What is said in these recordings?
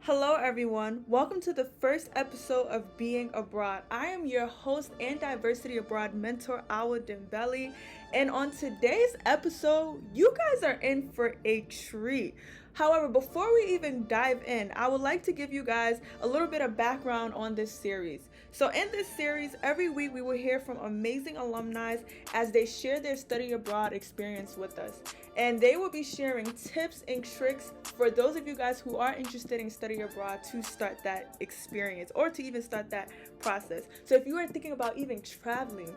Hello, everyone. Welcome to the first episode of Being Abroad. I am your host and Diversity Abroad mentor, Awa Dembele. And on today's episode, you guys are in for a treat. However, before we even dive in, I would like to give you guys a little bit of background on this series. So, in this series, every week we will hear from amazing alumni as they share their study abroad experience with us. And they will be sharing tips and tricks for those of you guys who are interested in studying abroad to start that experience or to even start that process. So, if you are thinking about even traveling,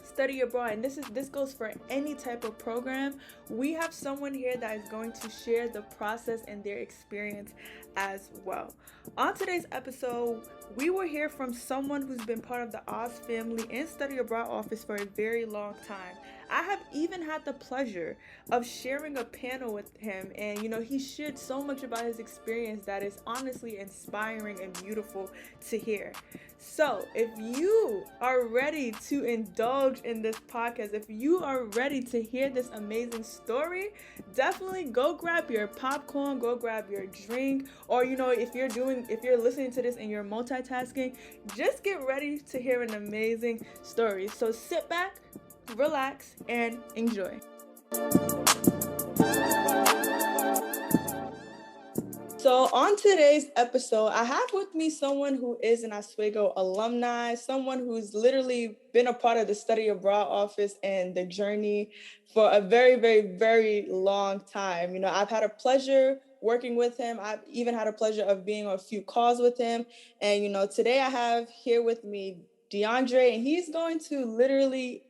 study abroad, and this goes for any type of program, we have someone here that is going to share the process and their experience as well. On today's episode, we will hear from someone who's been part of the Oz family and study abroad office for a very long time. I have even had the pleasure of sharing a panel with him, and he shared so much about his experience that is honestly inspiring and beautiful to hear. So, if you are ready to indulge in this podcast, if you are ready to hear this amazing story, definitely go grab your popcorn, go grab your drink, or if you're listening to this and you're multitasking, just get ready to hear an amazing story. So, sit back, relax, and enjoy. So on today's episode, I have with me someone who is an Oswego alumni, someone who's literally been a part of the study abroad office and the journey for a very, very, very long time. I've had a pleasure working with him. I've even had a pleasure of being on a few calls with him. And, today I have here with me Diandre, and he's going to literally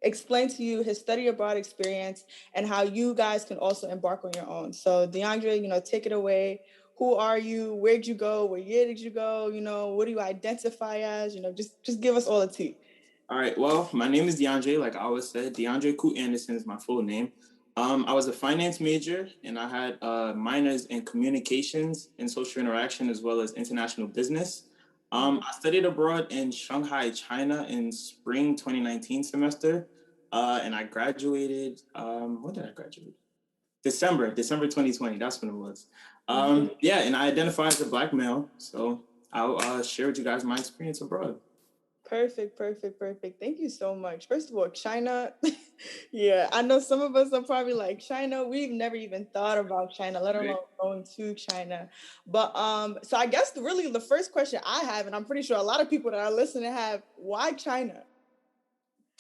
explain to you his study abroad experience and how you guys can also embark on your own. So Diandre, take it away. Who are you? Where'd you go? What year did you go? What do you identify as? Just give us all the tea. All right. Well, my name is Diandre. Like I always said, Diandre Koot Anderson is my full name. I was a finance major, and I had minors in communications and social interaction, as well as international business. I studied abroad in Shanghai, China, in spring 2019 semester, and I graduated. When did I graduate? December 2020. That's when it was. Yeah, and I identify as a Black male, so I'll share with you guys my experience abroad. Perfect. Thank you so much. First of all, China. Yeah, I know some of us are probably like, China, we've never even thought about China, let alone going to China. But so I guess really the first question I have, and I'm pretty sure a lot of people that are listening have, why China?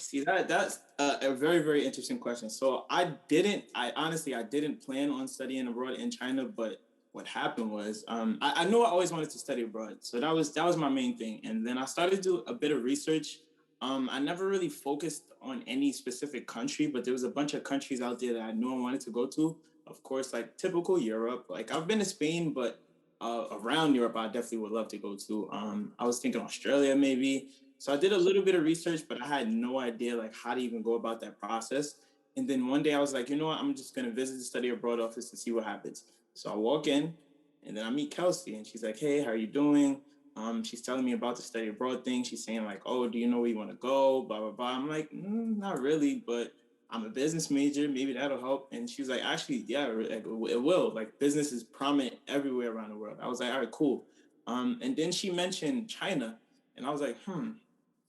See, that's a very, very interesting question. So I honestly didn't plan on studying abroad in China, but what happened was I knew I always wanted to study abroad. So that was my main thing. And then I started to do a bit of research. I never really focused on any specific country, but there was a bunch of countries out there that I knew I wanted to go to. Of course, like typical Europe. Like I've been to Spain, but around Europe, I definitely would love to go to. I was thinking Australia maybe. So I did a little bit of research, but I had no idea like how to even go about that process. And then one day I was like, you know what? I'm just gonna visit the study abroad office to see what happens. So I walk in, and then I meet Kelsey, and she's like, "Hey, how are you doing?" She's telling me about the study abroad thing. She's saying like, "Oh, do you know where you want to go?" Blah blah blah. I'm like, not really, but I'm a business major. Maybe that'll help. And she was like, "Actually, yeah, it will. Like, business is prominent everywhere around the world." I was like, "All right, cool." And then she mentioned China, and I was like,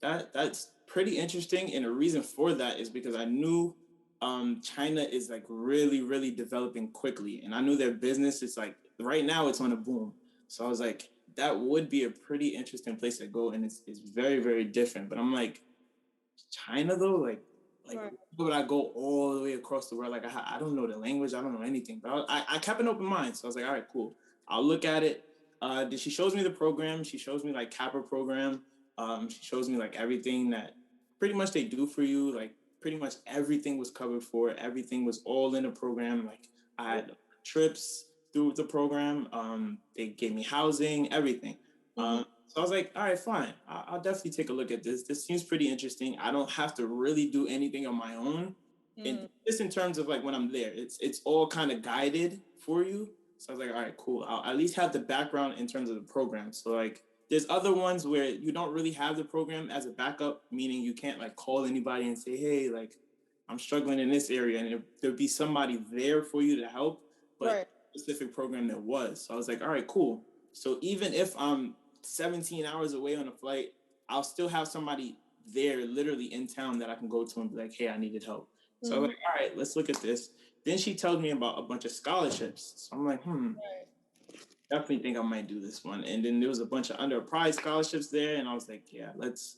that's pretty interesting. And the reason for that is because I knew China is like really, really developing quickly. And I knew their business is like right now it's on a boom. So I was like, that would be a pretty interesting place to go. And it's very, very different. But I'm like, China though, like right. Would I go all the way across the world? Like I don't know the language, I don't know anything. But I kept an open mind. So I was like, all right, cool. I'll look at it. She shows me the program. She shows me like Kappa Program. She shows me like everything that pretty much they do for you. Like pretty much everything was covered for. Everything was all in the program. Like I had trips through the program. They gave me housing, everything. So I was like, all right, fine. I'll definitely take a look at this. This seems pretty interesting. I don't have to really do anything on my own. And just in terms of like when I'm there, it's all kind of guided for you. So I was like, all right, cool. I'll at least have the background in terms of the program. So like there's other ones where you don't really have the program as a backup, meaning you can't like call anybody and say, hey, like I'm struggling in this area, and there'd be somebody there for you to help. But right. Specific program there was. So I was like, all right, cool. So even if I'm 17 hours away on a flight, I'll still have somebody there literally in town that I can go to and be like, hey, I needed help. So I'm like, all right, let's look at this. Then she tells me about a bunch of scholarships. So I'm like, definitely think I might do this one. And then there was a bunch of underprize scholarships there, and I was like, yeah, let's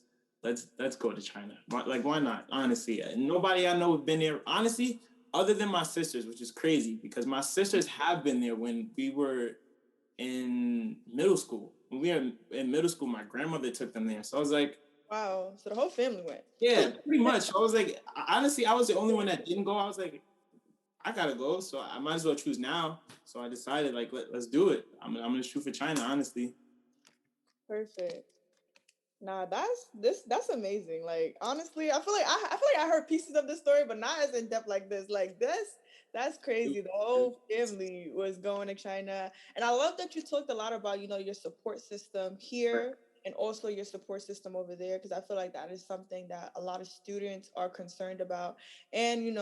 go to China. Like, why not? Honestly, nobody I know have been there. Honestly, other than my sisters, which is crazy because my sisters have been there when we were in middle school. When we were in middle school, my grandmother took them there. So I was like, wow. So the whole family went. yeah, pretty much. I was like, honestly, I was the only one that didn't go. I was like, I gotta go, so I might as well choose now. So I decided, like, let's do it. I'm gonna shoot for China, honestly. Perfect. Nah, that's amazing. Like honestly, I feel like I heard pieces of the story, but not as in depth like this. Like this, that's crazy. The whole family was going to China, and I love that you talked a lot about your support system here and also your support system over there because I feel like that is something that a lot of students are concerned about, and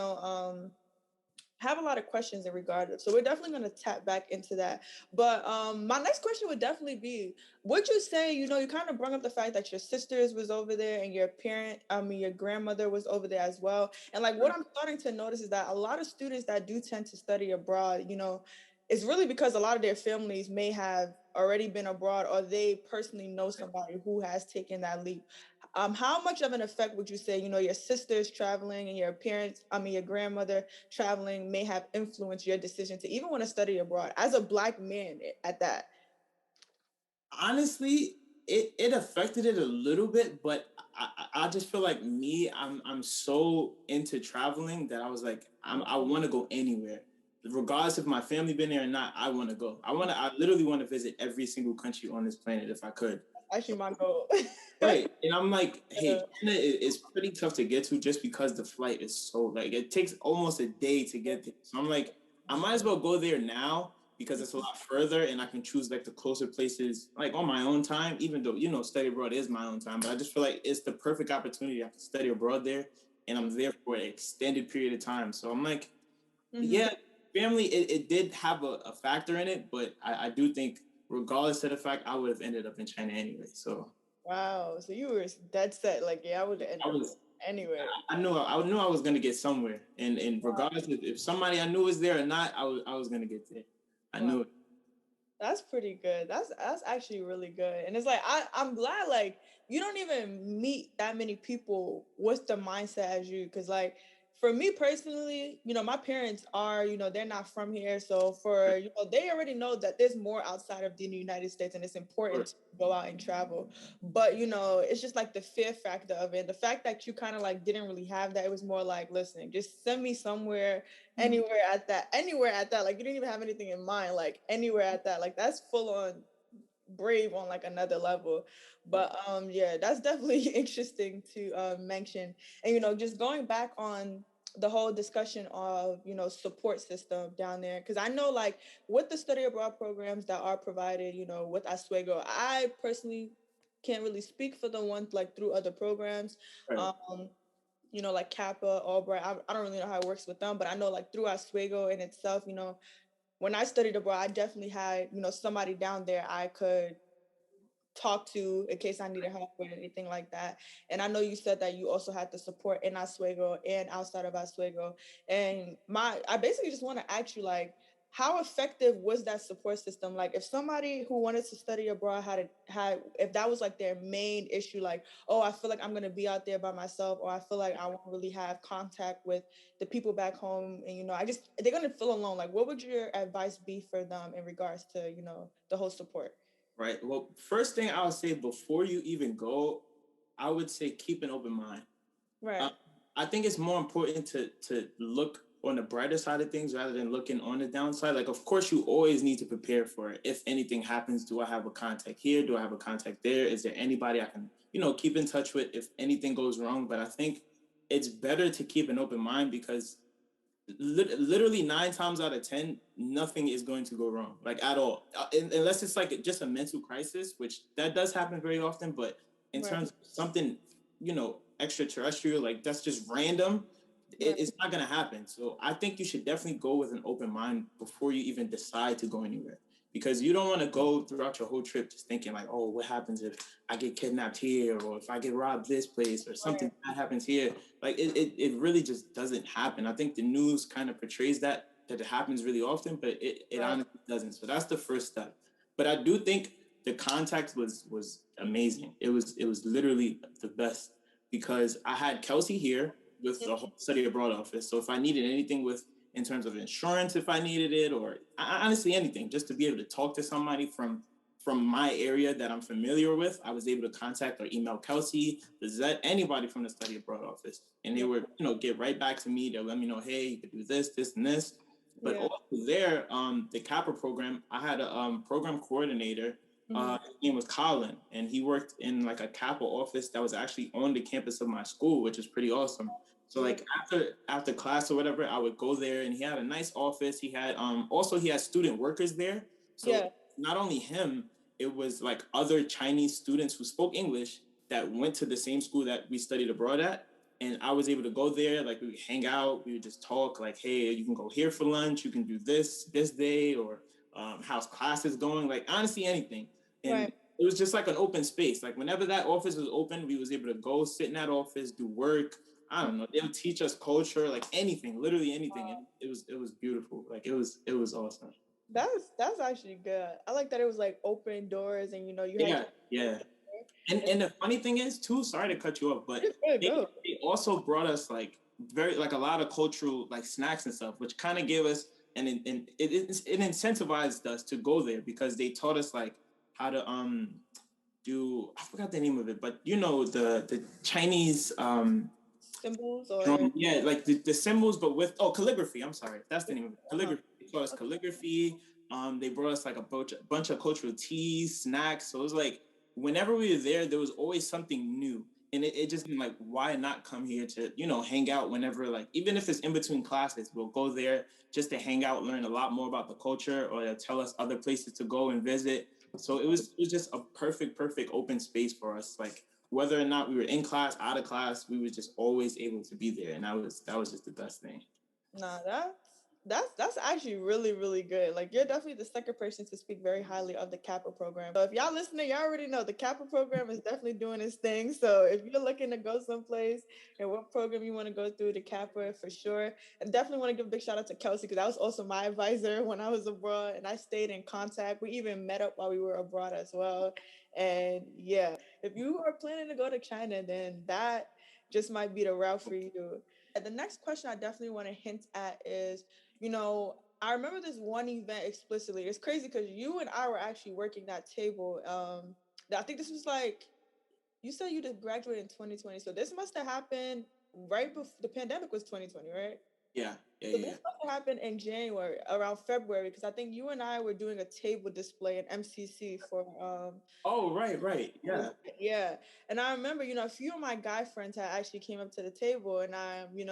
have a lot of questions in regard to. So we're definitely going to tap back into that. But my next question would definitely be, would you say, you kind of brought up the fact that your sisters was over there and your grandmother was over there as well. And like what I'm starting to notice is that a lot of students that do tend to study abroad, it's really because a lot of their families may have already been abroad or they personally know somebody who has taken that leap. How much of an effect would you say, your sisters traveling and your grandmother traveling may have influenced your decision to even want to study abroad as a Black man at that? Honestly, it affected it a little bit, but I just feel like me, I'm so into traveling that I was like, I want to go anywhere, regardless if my family been there or not. I want to go. I literally want to visit every single country on this planet if I could. Actually, my goal. Right. And I'm like, hey, China is pretty tough to get to just because the flight is so, like, it takes almost a day to get there. So I'm like, I might as well go there now because it's a lot further and I can choose like the closer places like on my own time, even though, study abroad is my own time. But I just feel like it's the perfect opportunity. I can study abroad there and I'm there for an extended period of time. So I'm like, yeah, family, it did have a factor in it, but I do think regardless of the fact, I would have ended up in China anyway. So wow. So you were dead set, like, yeah, I would end up anywhere. I knew I was gonna get somewhere, and regardless if somebody I knew was there or not, I was gonna get there. I knew it. That's pretty good. That's actually really good. And it's like I'm glad like you don't even meet that many people with the mindset as you because like for me personally, my parents are, they're not from here. So for they already know that there's more outside of the United States and it's important to go out and travel. But it's just like the fear factor of it. The fact that you kind of like didn't really have that. It was more like, listen, just send me somewhere anywhere at that, like you didn't even have anything in mind, like anywhere at that, like that's full on brave on like another level. But yeah, that's definitely interesting to mention. And just going back on the whole discussion of support system down there, because I know like with the study abroad programs that are provided with Oswego, I personally can't really speak for the ones like through other programs. Like Kappa, Albright. I don't really know how it works with them, but I know like through Oswego in itself, when I studied abroad, I definitely had, somebody down there I could talk to in case I needed help with anything like that. And I know you said that you also had the support in Oswego and outside of Oswego. And I basically just want to ask you like, how effective was that support system? Like if somebody who wanted to study abroad had if that was like their main issue, like, oh, I feel like I'm gonna be out there by myself, or I feel like I won't really have contact with the people back home, and they're gonna feel alone. Like, what would your advice be for them in regards to the whole support? Right. Well, first thing I would say before you even go, I would say keep an open mind. Right. I think it's more important to look on the brighter side of things rather than looking on the downside. Like, of course, you always need to prepare for it. If anything happens, do I have a contact here? Do I have a contact there? Is there anybody I can, keep in touch with if anything goes wrong? But I think it's better to keep an open mind because literally 9 times out of 10, nothing is going to go wrong, like at all, unless it's like just a mental crisis, which that does happen very often. But in terms of something, extraterrestrial, like that's just random, it's not going to happen. So I think you should definitely go with an open mind before you even decide to go anywhere. because you don't want to go throughout your whole trip just thinking like, oh, what happens if I get kidnapped here, or if I get robbed this place, or something that happens here. Like it really just doesn't happen. I think the news kind of portrays that it happens really often, but it honestly doesn't. So that's the first step. But I do think the contact was amazing. It was literally the best, because I had Kelsey here with the whole study abroad office. So if I needed anything with in terms of insurance, if I needed it, or honestly anything, just to be able to talk to somebody from my area that I'm familiar with, I was able to contact or email Kelsey, the Zet, anybody from the study abroad office, and they would get right back to me. They'll let me know, hey, you could do this, this, and this. But also there, the Kappa program, I had a program coordinator. His name was Colin, and he worked in like a Kappa office that was actually on the campus of my school, which was pretty awesome. So like after class or whatever, I would go there, and he had a nice office. He had also he had student workers there. So not only him, it was like other Chinese students who spoke English that went to the same school that we studied abroad at. And I was able to go there, like we would hang out, we would just talk, like, hey, you can go here for lunch, you can do this day, or how's classes going, like honestly anything. And it was just like an open space. Like whenever that office was open, we was able to go sit in that office, do work. I don't know. They would teach us culture, like anything, literally anything. And it was beautiful. Like it was awesome. That's actually good. I like that it was like open doors, and you had And the funny thing is too, sorry to cut you off, but they also brought us like a lot of cultural like snacks and stuff, which kind of gave us and it incentivized us to go there, because they taught us like how to do, I forgot the name of it, but the Chinese symbols, or like the symbols, but with calligraphy. I'm sorry, that's the name of it. Calligraphy. They taught us calligraphy. They brought us like a bunch of cultural teas, snacks. So it was like whenever we were there was always something new. And it just been like, why not come here to, hang out whenever, like, even if it's in between classes, we'll go there just to hang out, learn a lot more about the culture, or they'll tell us other places to go and visit. So it was just a perfect open space for us. Like whether or not we were in class, out of class, we were just always able to be there. And that was just the best thing. Nah, that's actually really, really good. Like you're definitely the second person to speak very highly of the Kappa program. So if y'all listening, y'all already know the Kappa program is definitely doing its thing. So if you're looking to go someplace and what program you want to go through, the Kappa for sure. And definitely want to give a big shout out to Kelsey, because that was also my advisor when I was abroad, and I stayed in contact. We even met up while we were abroad as well. And yeah, if you are planning to go to China, then that just might be the route for you. The next question I definitely want to hint at is, I remember this one event explicitly. It's crazy because you and I were actually working that table. I think this was like, you said you did graduate in 2020. So this must have happened right before the pandemic was 2020, right? Yeah. So this must have happened in January, around February, because I think you and I were doing a table display at MCC for Oh, right. Yeah. Yeah. And I remember, a few of my guy friends had actually came up to the table, and we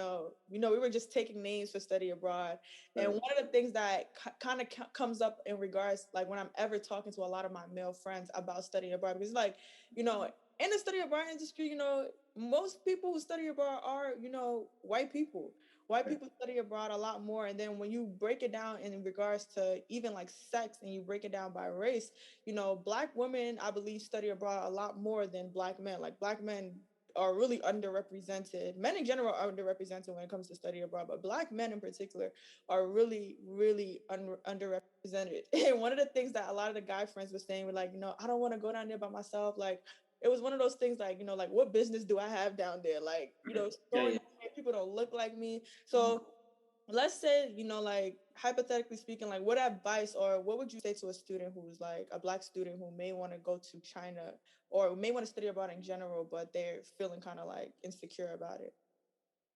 were just taking names for study abroad. Right. And one of the things that kind of comes up in regards, like when I'm ever talking to a lot of my male friends about studying abroad, because like, in the study abroad industry, most people who study abroad are, white people. White people study abroad a lot more. And then when you break it down in regards to even like sex, and you break it down by race, Black women, I believe, study abroad a lot more than Black men. Like Black men are really underrepresented. Men in general are underrepresented when it comes to study abroad, but Black men in particular are really, really underrepresented. And one of the things that a lot of the guy friends were saying were like, I don't want to go down there by myself. Like, it was one of those things like, like, what business do I have down there? Like, people don't look like me. So let's say, like hypothetically speaking, like what advice or what would you say to a student who's like a Black student who may want to go to China or may want to study abroad in general, but they're feeling kind of like insecure about it?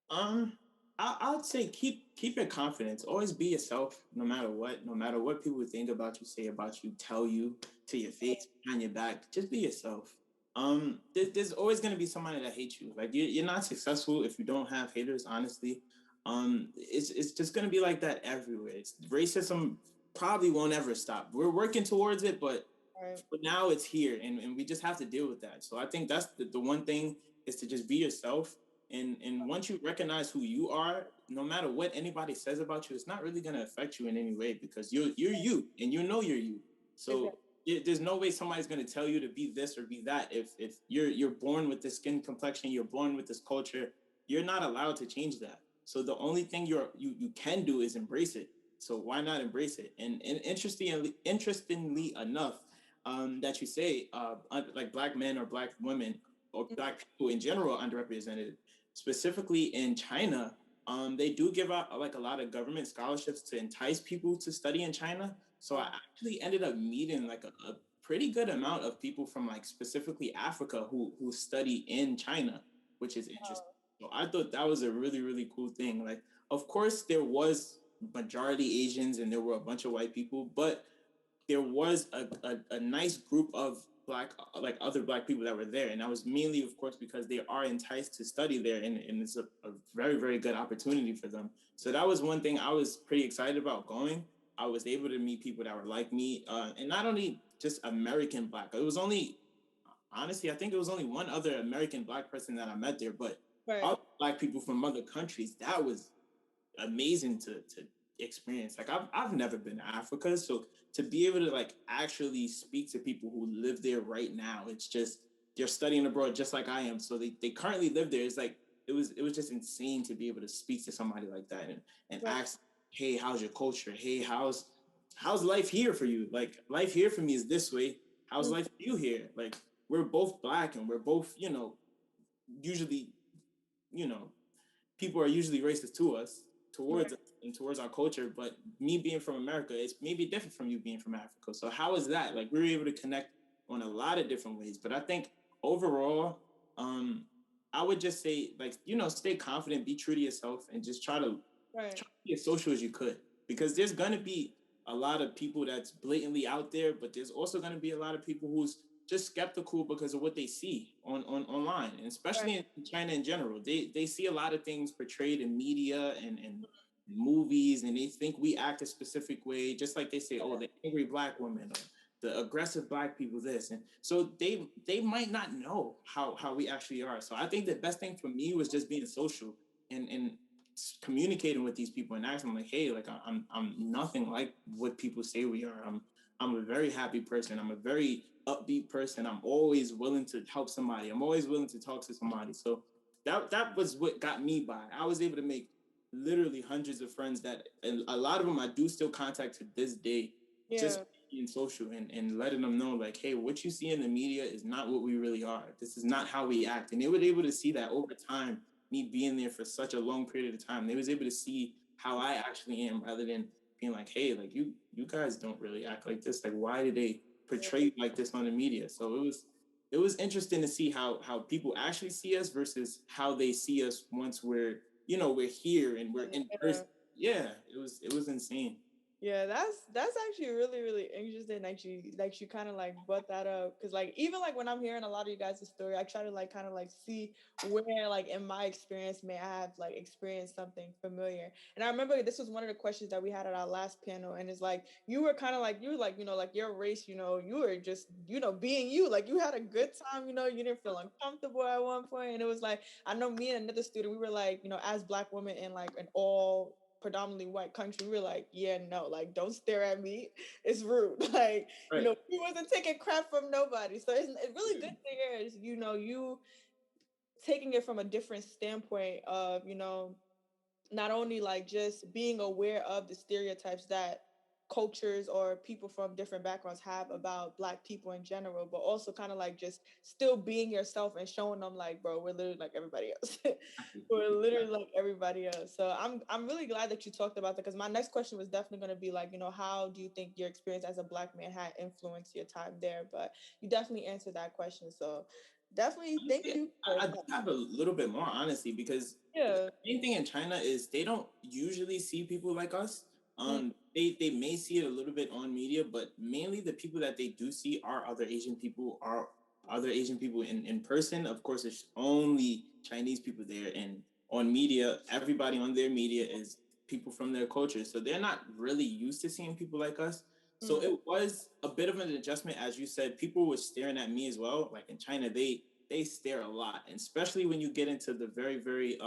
I would say keep your confidence. Always be yourself, no matter what. No matter what people think about you, say about you, tell you to your face, behind your back. Just be yourself. There's always gonna be somebody that hates you. Like you're not successful if you don't have haters. Honestly, it's just gonna be like that everywhere. Racism probably won't ever stop. We're working towards it, but for now it's here, and we just have to deal with that. So I think that's the one thing is to just be yourself. And once you recognize who you are, no matter what anybody says about you, it's not really gonna affect you in any way, because you're you, and you're you. So there's no way somebody's going to tell you to be this or be that. If you're born with this skin complexion, you're born with this culture, you're not allowed to change that. So the only thing you can do is embrace it. So why not embrace it? And interestingly enough, that you say like black men or black women or black people in general are underrepresented, specifically in China. They do give out like a lot of government scholarships to entice people to study in China. So I actually ended up meeting like a pretty good amount of people from like specifically Africa who study in China, which is interesting. So I thought that was a really, really cool thing. Like, of course, there was majority Asians and there were a bunch of white people, but there was a nice group of black, like other black people that were there. And that was mainly, of course, because they are enticed to study there. And it's a very, very good opportunity for them. So that was one thing I was pretty excited about going. I was able to meet people that were like me. And not only just American black, it was only, honestly, I think it was only one other American black person that I met there, but other black people from other countries, that was amazing to experience. Like I've never been to Africa, so to be able to like actually speak to people who live there right now, it's just they're studying abroad just like I am. So they currently live there. It's like it was just insane to be able to speak to somebody like that and ask, hey, how's your culture? Hey, how's life here for you? Like life here for me is this way. How's life for you here? Like we're both black and we're both, usually, people are usually racist to us, towards us and towards our culture. But me being from America, it's maybe different from you being from Africa. So how is that? Like we were able to connect on a lot of different ways. But I think overall, I would just say like, stay confident, be true to yourself, and just try to be as social as you could. Because there's gonna be a lot of people that's blatantly out there, but there's also gonna be a lot of people who's just skeptical because of what they see on online, and especially in China in general. They see a lot of things portrayed in media and movies, and they think we act a specific way, just like they say, oh, the angry black woman or the aggressive black people, this. And so they might not know how we actually are. So I think the best thing for me was just being social and communicating with these people and asking them like, hey, like I'm nothing like what people say we are. I'm a very happy person. I'm a very upbeat person. I'm always willing to help somebody. I'm always willing to talk to somebody. So that was what got me by. I was able to make literally hundreds of friends that, and a lot of them I do still contact to this day, just being social and letting them know like, hey, what you see in the media is not what we really are. This is not how we act. And they were able to see that over time, me being there for such a long period of time. They was able to see how I actually am rather than being like, hey, like you guys don't really act like this. Like, why did they portray you like this on the media? So it was interesting to see how people actually see us versus how they see us once we're here and we're in person. Yeah, it was insane. Yeah, that's actually really really interesting that you kind of like brought that up, because like even like when I'm hearing a lot of you guys' story, I try to like kind of like see where like in my experience may I have like experienced something familiar. And I remember this was one of the questions that we had at our last panel, and it's like you were kind of like you were like like your race, you were just being you, like you had a good time, you didn't feel uncomfortable at one point, and it was like I know me and another student, we were like as black women in like an all predominantly white country, we were like, yeah, no, like don't stare at me, it's rude. Like we wasn't taking crap from nobody. So it's really good to hear is you taking it from a different standpoint of not only like just being aware of the stereotypes that cultures or people from different backgrounds have about black people in general, but also kind of like just still being yourself and showing them like, bro, we're literally like everybody else. We're literally like everybody else. So I'm really glad that you talked about that, because my next question was definitely going to be like, how do you think your experience as a black man had influenced your time there? But you definitely answered that question. So definitely thank you. I have a little bit more, honestly, because the main thing in China is they don't usually see people like us. They may see it a little bit on media, but mainly the people that they do see are other Asian people, in person. Of course, there's only Chinese people there, and on media, everybody on their media is people from their culture. So they're not really used to seeing people like us. So it was a bit of an adjustment. As you said, people were staring at me as well. Like in China, they stare a lot, and especially when you get into the very, very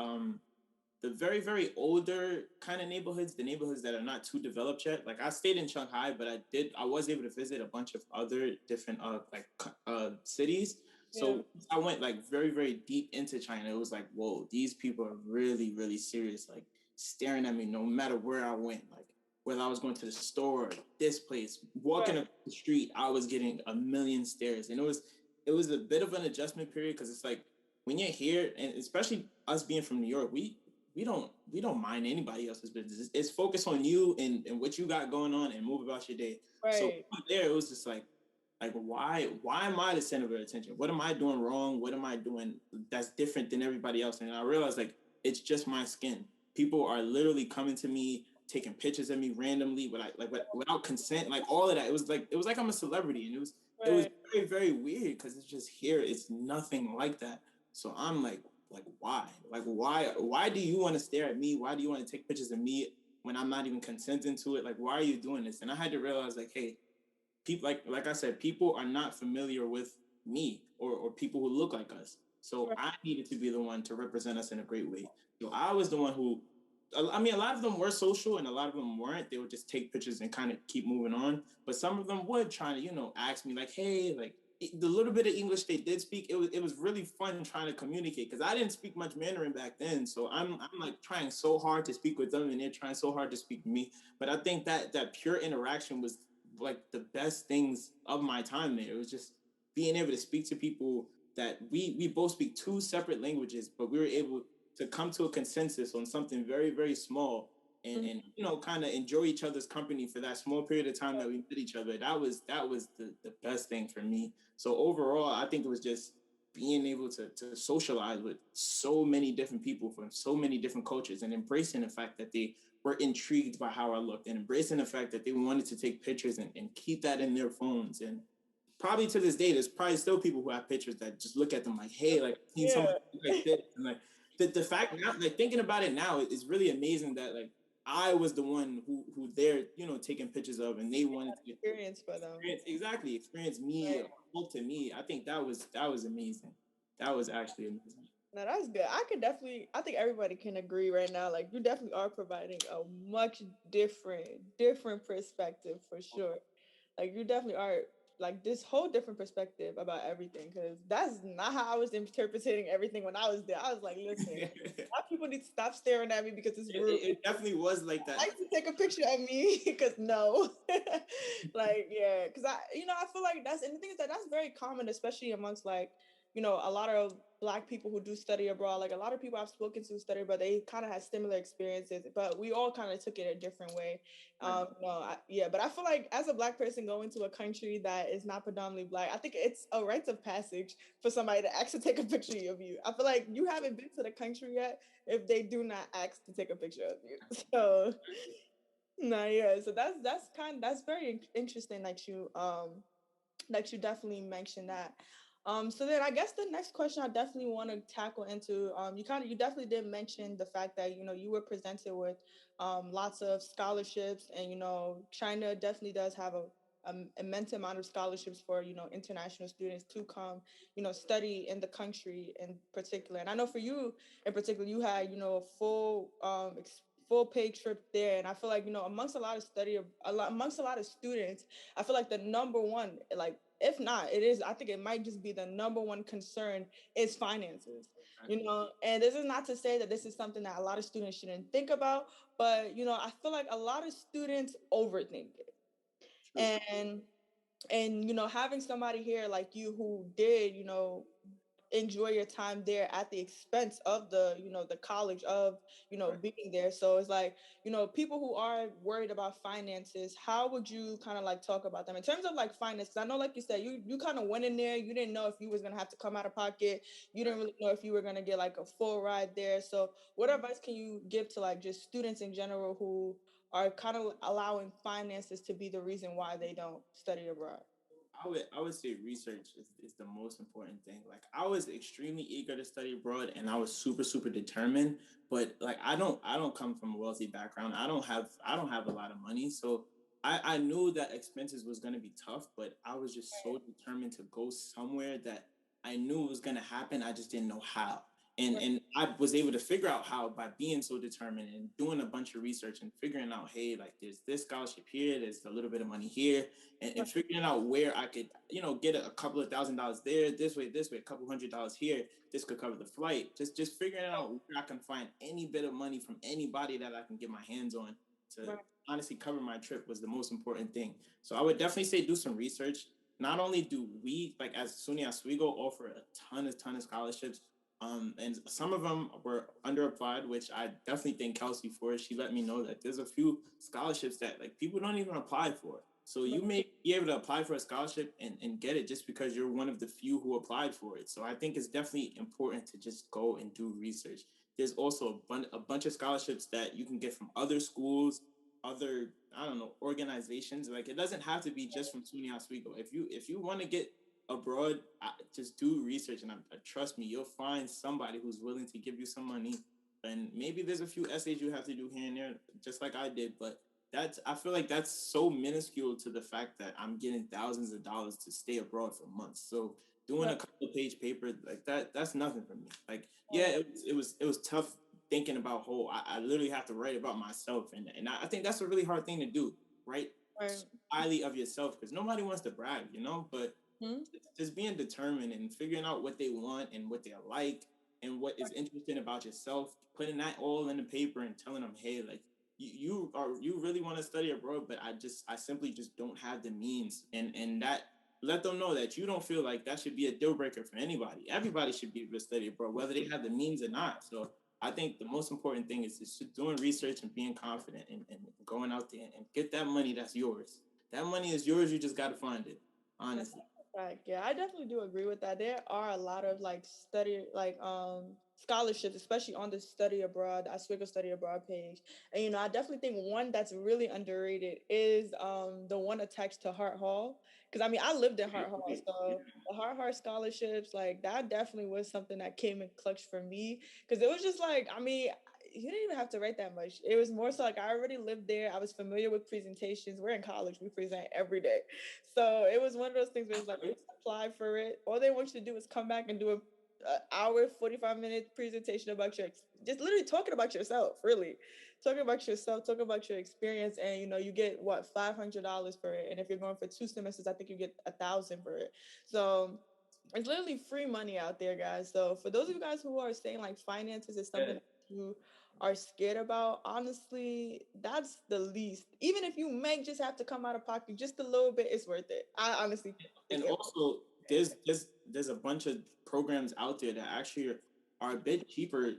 the very, very older kind of neighborhoods, the neighborhoods that are not too developed yet. Like I stayed in Shanghai, but I was able to visit a bunch of other different cities. Yeah. So I went like very, very deep into China. It was like, whoa, these people are really, really serious. Like staring at me no matter where I went. Like whether I was going to the store, this place, walking Right. up the street, I was getting a million stares. And it was a bit of an adjustment period because it's like when you're here, and especially us being from New York, we don't mind anybody else's business. It's focused on you and what you got going on and move about your day. So Right. there it was just like why am I the center of attention? What am I doing wrong? What am I doing that's different than everybody else? And I realized like it's just my skin. People are literally coming to me, taking pictures of me randomly, without consent, like all of that. It was like I'm a celebrity, and it was Right. very, very weird because it's just here. It's nothing like that. So I'm like why? Like why do you want to stare at me? Why do you want to take pictures of me when I'm not even consenting to it? Like why are you doing this? And I had to realize like, hey, people like I said, people are not familiar with me or people who look like us. So Right. I needed to be the one to represent us in a great way. So I was the one who I mean, a lot of them were social and a lot of them weren't. They would just take pictures and kind of keep moving on. But some of them would try to, ask me like, hey, like the little bit of English they did speak, it was really fun trying to communicate because I didn't speak much Mandarin back then. So I'm like trying so hard to speak with them and they're trying so hard to speak to me. But I think that pure interaction was like the best things of my time there. It was just being able to speak to people that we both speak two separate languages, but we were able to come to a consensus on something very, very small and kind of enjoy each other's company for that small period of time that we met each other. That was the best thing for me. So overall, I think it was just being able to socialize with so many different people from so many different cultures and embracing the fact that they were intrigued by how I looked and embracing the fact that they wanted to take pictures and keep that in their phones. And probably to this day, there's probably still people who have pictures that just look at them like, hey, like I've seen Yeah. somebody like this. And like the fact now, like thinking about it now, is really amazing that like I was the one who they're taking pictures of, and they wanted to Experience for them. experience me, Right. talk to me. I think that was amazing. That was actually amazing. No, that's good. I think everybody can agree right now. Like you definitely are providing a much different perspective for sure. Like you definitely are like this whole different perspective about everything because that's not how I was interpreting everything when I was there. I was like, listen, it, why people need to stop staring at me because it's rude. it definitely was like that. I used to take a picture of me because no, like yeah, because I feel like and the thing is that that's very common, especially amongst like a lot of Black people who do study abroad. Like a lot of people I've spoken to study abroad, they kind of had similar experiences, but we all kind of took it a different way. Right. Yeah, but I feel like as a Black person going to a country that is not predominantly Black, I think it's a rite of passage for somebody to actually take a picture of you. I feel like you haven't been to the country yet if they do not ask to take a picture of you. So no, yeah. So that's very interesting that you definitely mentioned that. So then I guess the next question I definitely want to tackle into you definitely did mention the fact that you were presented with lots of scholarships and China definitely does have a immense amount of scholarships for international students to come study in the country in particular. And I know for you in particular you had a full paid trip there. And I feel like amongst a lot of students, I feel like the number one, like if not, it is. I think it might just be the number one concern is finances. And this is not to say that this is something that a lot of students shouldn't think about, but I feel like a lot of students overthink it. True. And having somebody here like you who did enjoy your time there at the expense of the college of Right. being there. So it's like people who are worried about finances, how would you kind of like talk about them in terms of like finances? I know like you said you kind of went in there, you didn't know if you was gonna have to come out of pocket, you didn't really know if you were gonna get like a full ride there. So what advice can you give to like just students in general who are kind of allowing finances to be the reason why they don't study abroad? I would say research is the most important thing. Like I was extremely eager to study abroad and I was super, super determined. But like I don't come from a wealthy background. I don't have a lot of money. So I knew that expenses was gonna be tough, but I was just so determined to go somewhere that I knew it was gonna happen. I just didn't know how. And I was able to figure out how by being so determined and doing a bunch of research and figuring out, hey, like there's this scholarship here, there's a little bit of money here, and figuring out where I could, get a couple of $1,000s there, this way, a couple $100s here, this could cover the flight. Just figuring out where I can find any bit of money from anybody that I can get my hands on to honestly cover my trip was the most important thing. So I would definitely say do some research. Not only do we, like as SUNY Oswego, offer a ton of scholarships, and some of them were underapplied, which I definitely thank Kelsey for. She let me know that there's a few scholarships that like people don't even apply for. So you may be able to apply for a scholarship and get it just because you're one of the few who applied for it. So I think it's definitely important to just go and do research. There's also a bunch of scholarships that you can get from other schools, other, I don't know, organizations. Like it doesn't have to be just from SUNY Oswego. If you want to get abroad, just do research, and trust me, you'll find somebody who's willing to give you some money. And maybe there's a few essays you have to do here and there, just like I did. But I feel like that's so minuscule to the fact that I'm getting thousands of dollars to stay abroad for months. So doing a couple of page paper like that's nothing for me. Like, yeah, it was tough thinking about I literally have to write about myself, and I think that's a really hard thing to do, right? Highly of yourself, because nobody wants to brag, but just being determined and figuring out what they want and what they like and what is interesting about yourself, putting that all in the paper and telling them, hey, like you really want to study abroad, but I simply just don't have the means, and that let them know that you don't feel like that should be a deal breaker for anybody. Everybody should be able to study abroad, whether they have the means or not. So I think the most important thing is just doing research and being confident and going out there and get that money that's yours. That money is yours. You just got to find it, honestly. Yeah, I definitely do agree with that. There are a lot of scholarships, especially on the study abroad, the Oswego study abroad page. And I definitely think one that's really underrated is the one attached to Hart Hall. Because I lived in Hart Hall, so the Hart scholarships, like that definitely was something that came in clutch for me. Because it was just like, you didn't even have to write that much. It was more so like I already lived there. I was familiar with presentations. We're in college. We present every day. So it was one of those things where it's like, apply for it. All they want you to do is come back and do an hour, 45-minute presentation about just literally talking about yourself, really. Talking about yourself, talking about your experience. And, you get what, $500 for it. And if you're going for 2 semesters, I think you get $1,000 for it. So it's literally free money out there, guys. So for those of you guys who are saying like finances is something that you are scared about, honestly, that's the least. Even if you may just have to come out of pocket just a little bit, it's worth it. I honestly and also there's a bunch of programs out there that actually are a bit cheaper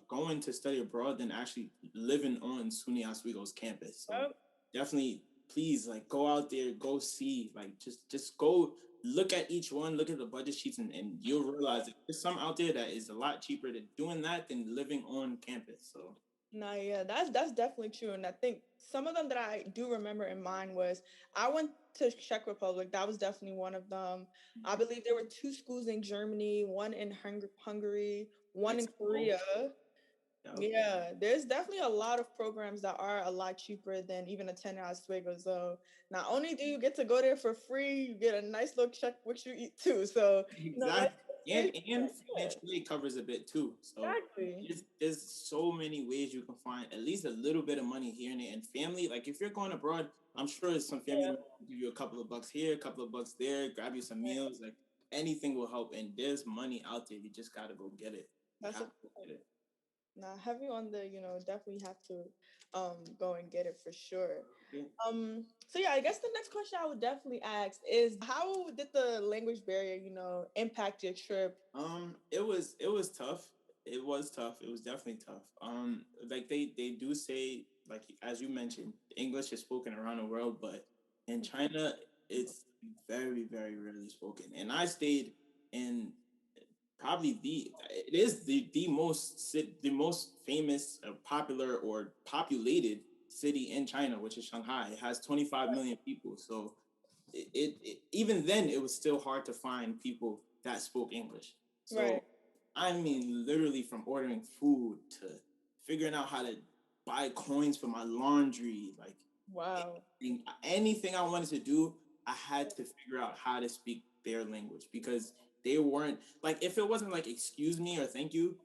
going to study abroad than actually living on SUNY Oswego's campus. So definitely, please, like, go out there, go see, like, just go look at each one, look at the budget sheets, and you'll realize that there's some out there that is a lot cheaper than doing that than living on campus. So no, yeah, that's definitely true. And I think some of them that I do remember in mind was I went to Czech Republic. That was definitely one of them. I believe there were 2 schools in Germany, one in Hungary, one in Korea. Yeah, there's definitely a lot of programs that are a lot cheaper than even a 10 hour Oswego. So not only do you get to go there for free, you get a nice little check what you eat too. So exactly. And financial aid covers a bit too. So there's so many ways you can find at least a little bit of money here and there. And family, like if you're going abroad, I'm sure there's some family members give you a couple of bucks here, a couple of bucks there, grab you some meals. Like anything will help. And there's money out there. You just gotta go get it. Now, heavy on the, definitely have to go and get it for sure. Yeah. So yeah, I guess the next question I would definitely ask is how did the language barrier, impact your trip? It was tough. It was tough. It was definitely tough. Like they do say, like as you mentioned, English is spoken around the world, but in China, it's very, very rarely spoken. And I stayed in probably the most famous, popular or populated city in China, which is Shanghai. It has 25 million people. So it even then it was still hard to find people that spoke English. So I mean, literally from ordering food to figuring out how to buy coins for my laundry, like anything I wanted to do, I had to figure out how to speak their language because they weren't like, if it wasn't like excuse me or thank you,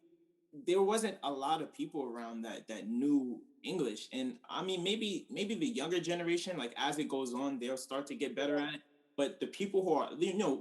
there wasn't a lot of people around that knew English. And I mean, maybe the younger generation, like as it goes on, they'll start to get better at it. But the people who are,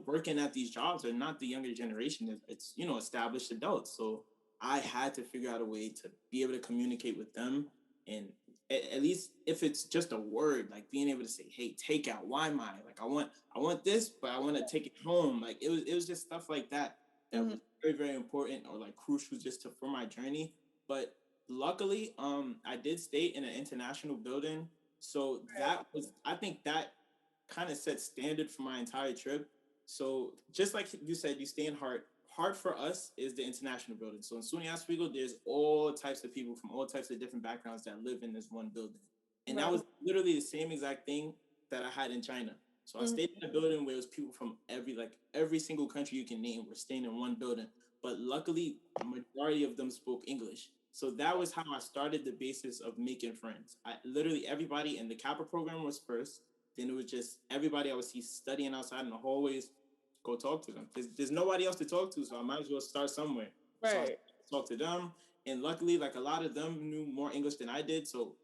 working at these jobs are not the younger generation. It's established adults. So I had to figure out a way to be able to communicate with them, and at least if it's just a word, like being able to say, "Hey, takeout. Why am I like I want this, but I want to take it home." Like it was just stuff like that that was very, very important or like crucial just for my journey. But luckily, I did stay in an international building, so that was, I think that kind of set standard for my entire trip. So just like you said, you stay in Hart. Hart for us is the international building. So in SUNY Oswego, there's all types of people from all types of different backgrounds that live in this one building, and that Right. was literally the same exact thing that I had in China. So I stayed in a building where it was people from every single country you can name were staying in one building. But luckily, a majority of them spoke English. So that was how I started the basis of making friends. I literally, everybody in the Kappa program was first. Then it was just everybody I would see studying outside in the hallways. Go talk to them. There's nobody else to talk to, so I might as well start somewhere. So I Right. talked to them, and luckily, like a lot of them knew more English than I did. So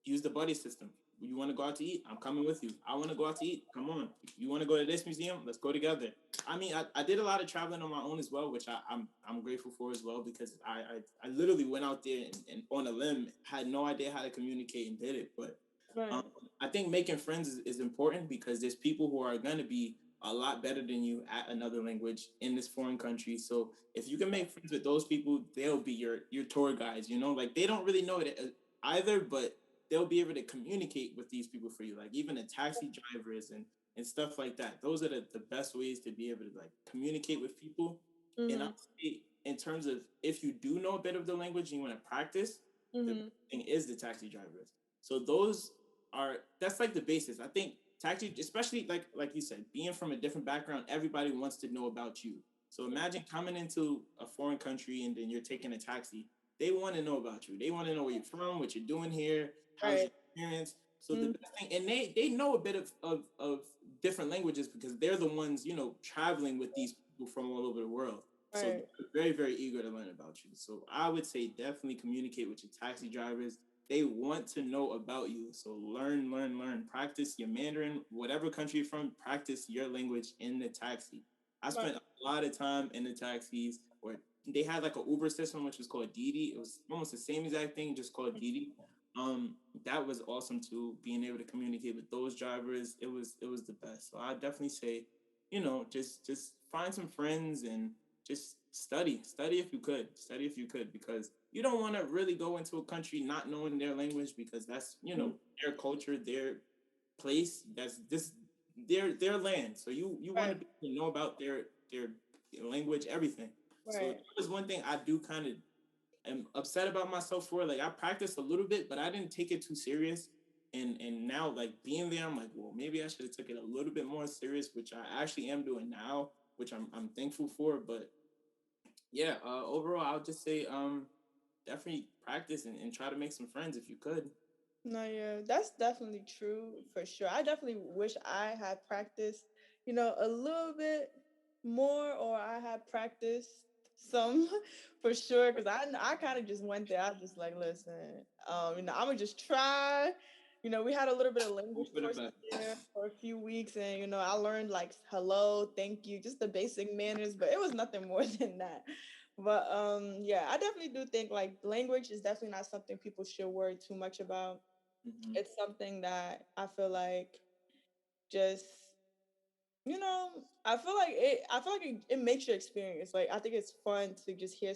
use the buddy system. You want to go out to eat? I'm coming with you. I want to go out to eat. Come on. You want to go to this museum? Let's go together. I mean, I did a lot of traveling on my own as well, which I'm grateful for as well, because I literally went out there and on a limb, had no idea how to communicate and did it. But Right. um, I think making friends is important, because there's people who are going to be a lot better than you at another language in this foreign country. So if you can make friends with those people, they'll be your tour guides. Like they don't really know it either, but they'll be able to communicate with these people for you. Like even the taxi drivers and stuff like that. Those are the best ways to be able to like communicate with people. And I Mm-hmm. would say, in terms of if you do know a bit of the language and you want to practice, the Mm-hmm. best thing is the taxi drivers. So that's like the basis. I think taxi, especially like you said, being from a different background, everybody wants to know about you. So imagine coming into a foreign country and then you're taking a taxi. They want to know about you. They want to know where you're from, what you're doing here, how's Right. your experience. So the Mm-hmm. best thing, and they know a bit of different languages, because they're the ones traveling with these people from all over the world. So Right. they're very, very eager to learn about you. So I would say definitely communicate with your taxi drivers. They want to know about you. So learn, learn, learn. Practice your Mandarin, whatever country you're from, practice your language in the taxi. I Right. spent a lot of time in the taxis, or they had like an Uber system, which was called Didi. It was almost the same exact thing, just called Didi. That was awesome too. Being able to communicate with those drivers, it was the best. So I definitely say, just find some friends and just study if you could, because you don't want to really go into a country not knowing their language, because that's their culture, their place, that's this their land. So you want Right. to be able to know about their language, everything. So that Right. was one thing I do kind of am upset about myself for. Like I practiced a little bit, but I didn't take it too serious. And now, like being there, I'm like, well, maybe I should have took it a little bit more serious, which I actually am doing now, which I'm thankful for. But yeah, overall, I would just say definitely practice and try to make some friends if you could. No, yeah, that's definitely true for sure. I definitely wish I had practiced, a little bit more, or I had practiced some for sure. Because I kind of just went there. I was just like, listen, I'm gonna just try. We had a little bit of language Hope for the courses best. there for a few weeks, and I learned like hello, thank you, just the basic manners, but it was nothing more than that. But yeah, I definitely do think like language is definitely not something people should worry too much about. Hmm. It's something that I feel like just I feel like it makes your experience. Like I think it's fun to just hear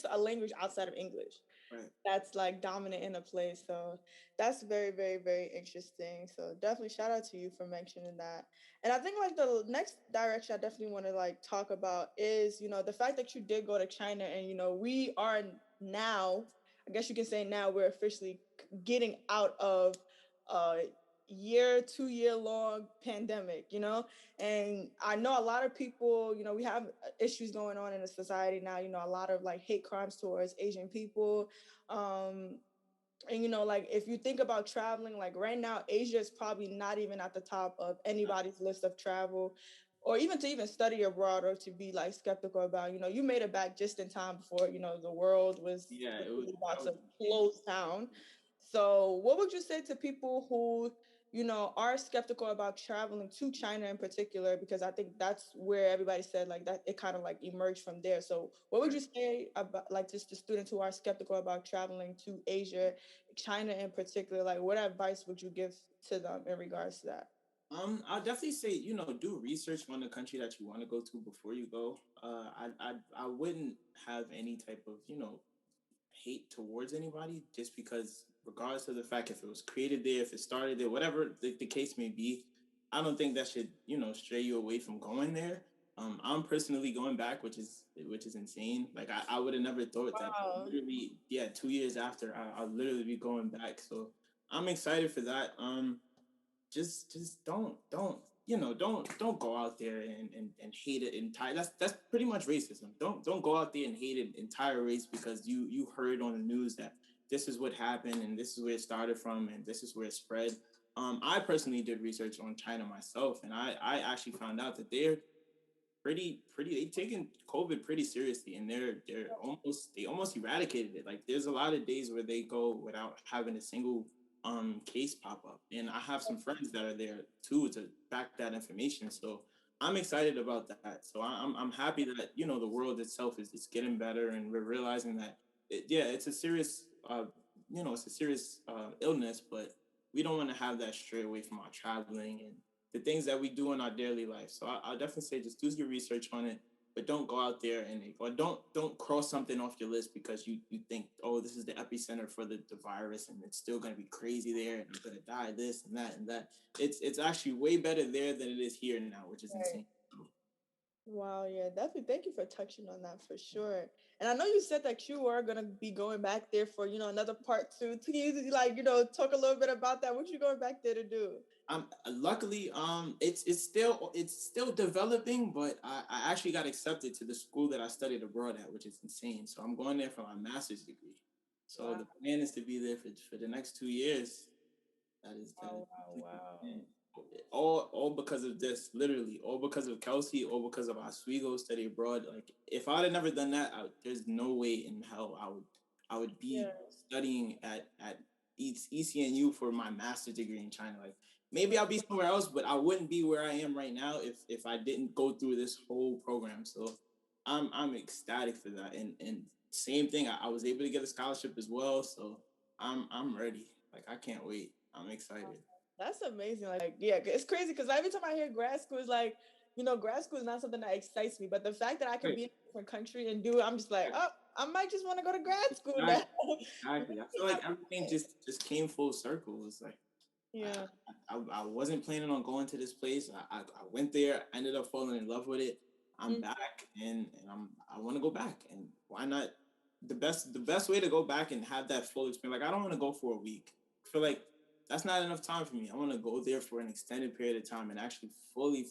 a language outside of English Right. that's like dominant in a place. So that's very, very, very interesting. So definitely shout out to you for mentioning that. And I think like the next direction I definitely want to like talk about is, the fact that you did go to China, and we are now, I guess you can say now we're officially getting out of a 2 year long pandemic, and I know a lot of people, we have issues going on in the society now, a lot of like hate crimes towards Asian people. um and like if you think about traveling, like right now Asia is probably not even at the top of anybody's list of travel, or even to even study abroad or to be like skeptical about, you made it back just in time before, the world was Yeah, it was really about that was to insane. close down. So what would you say to people who, are skeptical about traveling to China in particular? Because I think that's where everybody said like that it kind of like emerged from there. So what would you say about like just the students who are skeptical about traveling to Asia, China in particular? Like what advice would you give to them in regards to that? I'll definitely say, do research on the country that you want to go to before you go. I wouldn't have any type of, hate towards anybody just because, regardless of the fact if it was created there, if it started there, whatever the case may be, I don't think that should, stray you away from going there. I'm personally going back, which is insane. Like I would have never thought that Wow. literally, yeah, 2 years after I'll literally be going back. So I'm excited for that. Just don't don't go out there and hate it entire. That's pretty much racism. Don't go out there and hate an entire race because you heard on the news that this is what happened and this is where it started from and this is where it spread. I personally did research on China myself, and I actually found out that they're pretty they taken COVID pretty seriously, and they almost eradicated it. Like there's a lot of days where they go without having a single case pop up, and I have some friends that are there too to back that information. So I'm excited about that. So I'm happy that the world itself is getting better, and we're realizing that yeah, it's a serious it's a serious illness, but we don't want to have that stray away from our traveling and the things that we do in our daily life. So I'll definitely say just do your research on it, but don't go out there and or don't cross something off your list because you think, oh, this is the epicenter for the virus and it's still gonna be crazy there and I'm gonna die this and that and that. It's actually way better there than it is here now, which is insane. Wow, yeah, definitely. Thank you for touching on that for sure. And I know you said that you are gonna be going back there for, another part two. To you like, talk a little bit about that. What you going back there to do? Luckily it's still developing, but I actually got accepted to the school that I studied abroad at, which is insane. So I'm going there for my master's degree. So Wow, the plan is to be there for the next 2 years. That is wow, wow, wow. all because of this, literally, all because of Kelsey, all because of Oswego study abroad. Like if I'd have never done that, there's no way in hell I would be Yeah. studying at ECNU for my master's degree in China. Like maybe I'll be somewhere else, but I wouldn't be where I am right now if I didn't go through this whole program. So I'm ecstatic for that. And same thing, I was able to get a scholarship as well. So I'm ready. Like I can't wait. I'm excited. That's amazing. Like, yeah, it's crazy because every time I hear grad school, it's like, grad school is not something that excites me. But the fact that I can Right. be in a different country and do it, I'm just like, oh, I might just want to go to grad school now. Exactly. Exactly. I feel like everything just came full circle. It's like Yeah. I wasn't planning on going to this place. I went there, ended up falling in love with it. I'm Mm. back and I want to go back. And why not? The best way to go back and have that full experience. Like I don't want to go for a week. I feel like that's not enough time for me. I want to go there for an extended period of time and actually fully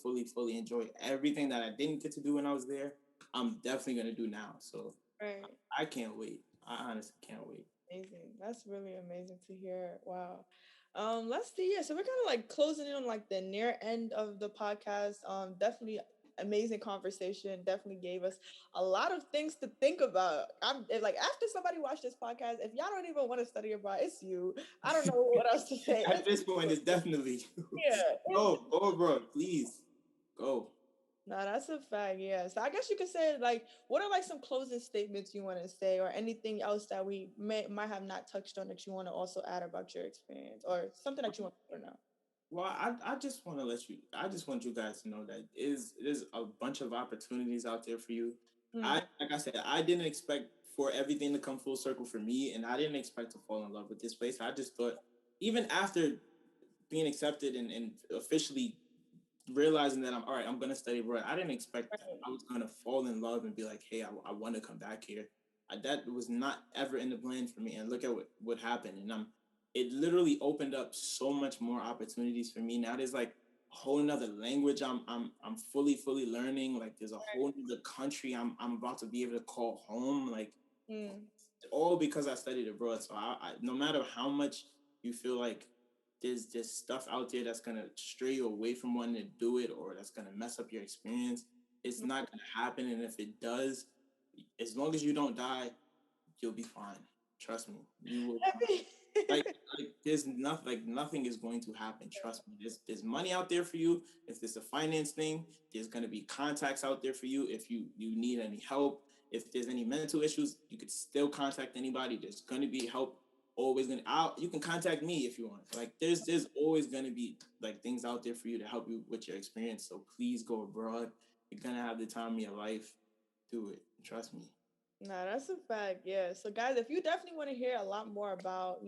enjoy everything that I didn't get to do when I was there. I'm definitely gonna do now. So Right. I can't wait. I honestly can't wait. Amazing. That's really amazing to hear. Wow. Let's see. Yeah, so we're kind of like closing in on like the near end of the podcast. Definitely amazing conversation. Definitely gave us a lot of things to think about. Like after somebody watched this podcast, if y'all don't even want to study abroad, it's you. I don't know what else to say. At this point, it's definitely Yeah, go, bro. Please go. no, that's a fact. Yeah. So I guess you could say like, what are like some closing statements you want to say, or anything else that we might have not touched on that you want to also add about your experience, or something that you want to know? Well, I just want to I just want you guys to know that there's a bunch of opportunities out there for you. Mm. Like I said, I didn't expect for everything to come full circle for me, and I didn't expect to fall in love with this place. I just thought, even after being accepted and officially realizing that I'm all right, I'm gonna study abroad. I didn't expect that I was gonna fall in love and be like, hey, I want to come back here. That was not ever in the plan for me. And look at what happened. And it literally opened up so much more opportunities for me. Now there's like a whole nother language I'm fully learning. Like there's a whole nother country I'm about to be able to call home. Like Mm. all because I studied abroad. So I no matter how much you feel like there's stuff out there that's gonna stray you away from wanting to do it, or that's gonna mess up your experience. It's not gonna happen, and if it does, as long as you don't die, you'll be fine. Trust me, you will. Like, nothing is going to happen. Trust me. There's money out there for you. If it's a finance thing, there's gonna be contacts out there for you. If you need any help, if there's any mental issues, you could still contact anybody. There's gonna be help. Always gonna out. You can contact me if you want. Like there's always gonna be like things out there for you to help you with your experience. So please go abroad. You're gonna have the time of your life. Do it. Trust me. Nah, that's a fact. Yeah. So, guys, if you definitely want to hear a lot more about,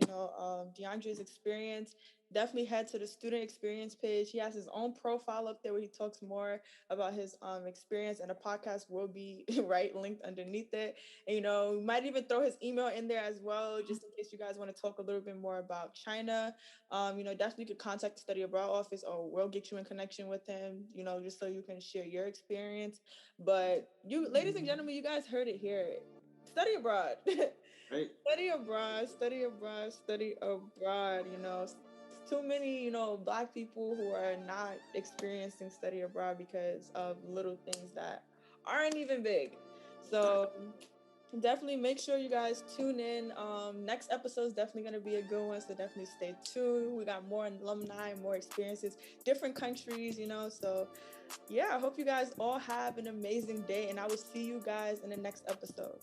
Diandre's experience, definitely head to the student experience page. He has his own profile up there where he talks more about his experience, and the podcast will be right linked underneath it. And we might even throw his email in there as well, just in case you guys want to talk a little bit more about China. Definitely could contact the study abroad office, or we'll get you in connection with him. Just so you can share your experience. But you, ladies and gentlemen, you guys heard it here. Study abroad. Right. Study abroad, study abroad, study abroad. Too many, Black people who are not experiencing study abroad because of little things that aren't even big. So definitely make sure you guys tune in. Next episode is definitely going to be a good one, so definitely stay tuned. We got more alumni, more experiences, different countries, so yeah, I hope you guys all have an amazing day, and I will see you guys in the next episode.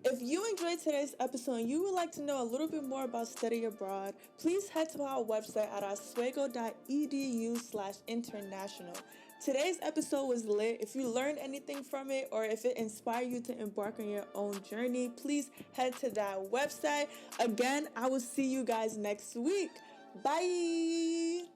If you enjoyed today's episode and you would like to know a little bit more about study abroad, please head to our website at oswego.edu/international. Today's episode was lit. If you learned anything from it, or if it inspired you to embark on your own journey, please head to that website. Again, I will see you guys next week. Bye.